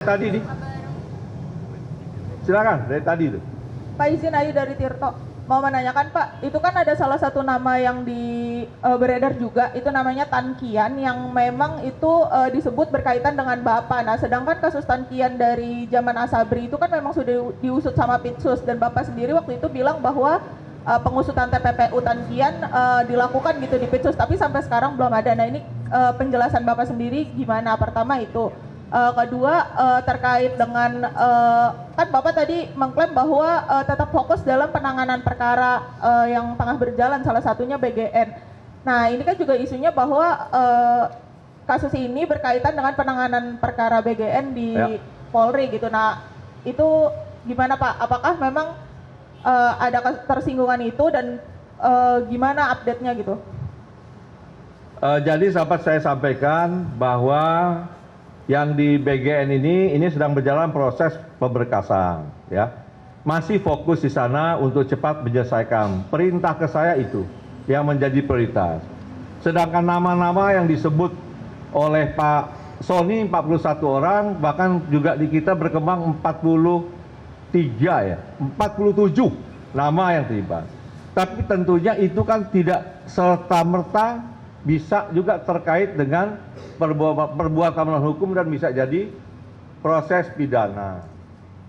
Tadi nih, silakan dari tadi tuh. Pak, izin Ayu dari Tirto. Mau menanyakan Pak, itu kan ada salah satu nama yang beredar juga, itu namanya Tan Kian yang memang itu disebut berkaitan dengan Bapak. Nah, sedangkan kasus Tan Kian dari zaman Asabri itu kan memang sudah diusut sama Pitsus, dan Bapak sendiri waktu itu bilang bahwa pengusutan TPPU Tan Kian dilakukan gitu di Pitsus, tapi sampai sekarang belum ada. Nah, ini penjelasan Bapak sendiri gimana? Pertama itu. Kedua, terkait dengan kan Bapak tadi mengklaim bahwa tetap fokus dalam penanganan perkara yang tengah berjalan, salah satunya BGN. Nah, ini kan juga isunya bahwa kasus ini berkaitan dengan penanganan perkara BGN di Polri gitu. Nah, itu gimana Pak? Apakah memang ada ketersinggungan itu, dan gimana update-nya gitu? Jadi dapat saya sampaikan bahwa yang di BGN ini sedang berjalan proses pemberkasan, ya. Masih fokus di sana untuk cepat menyelesaikan. Perintah ke saya itu yang menjadi prioritas. Sedangkan nama-nama yang disebut oleh Pak Sony 41 orang, bahkan juga di kita berkembang 43 ya, 47 nama yang terlibat. Tapi tentunya itu kan tidak serta-merta bisa juga terkait dengan perbuatan melawan hukum dan bisa jadi proses pidana.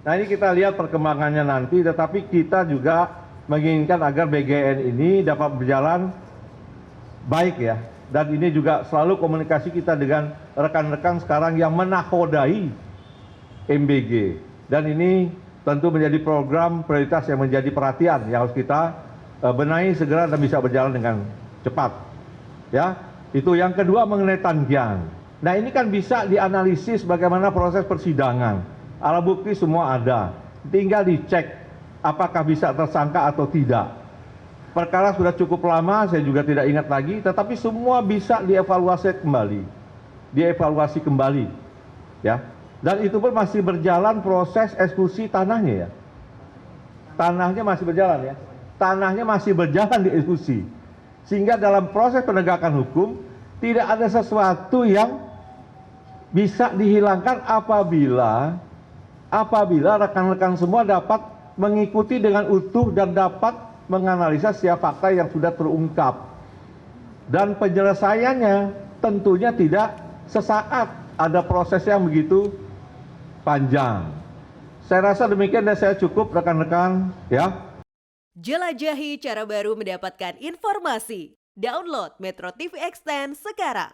Nah, ini kita lihat perkembangannya nanti, tetapi kita juga menginginkan agar BGN ini dapat berjalan baik ya. Dan ini juga selalu komunikasi kita dengan rekan-rekan sekarang yang menakodai MBG. Dan ini tentu menjadi program prioritas yang menjadi perhatian yang harus kita benahi segera dan bisa berjalan dengan cepat. Ya, itu yang kedua mengenai Tan Kian. Nah, ini kan bisa dianalisis bagaimana proses persidangan. Alat bukti semua ada. Tinggal dicek apakah bisa tersangka atau tidak. Perkara sudah cukup lama, saya juga tidak ingat lagi, tetapi semua bisa dievaluasi kembali. Dievaluasi kembali. Ya. Dan itu pun masih berjalan proses eksekusi tanahnya ya. Tanahnya masih berjalan ya. Tanahnya masih berjalan dieksekusi. Sehingga dalam proses penegakan hukum tidak ada sesuatu yang bisa dihilangkan apabila rekan-rekan semua dapat mengikuti dengan utuh dan dapat menganalisa setiap fakta yang sudah terungkap. Dan penyelesaiannya tentunya tidak sesaat, ada proses yang begitu panjang. Saya rasa demikian dan saya cukup rekan-rekan ya. Jelajahi cara baru mendapatkan informasi. Download Metro TV Extend sekarang.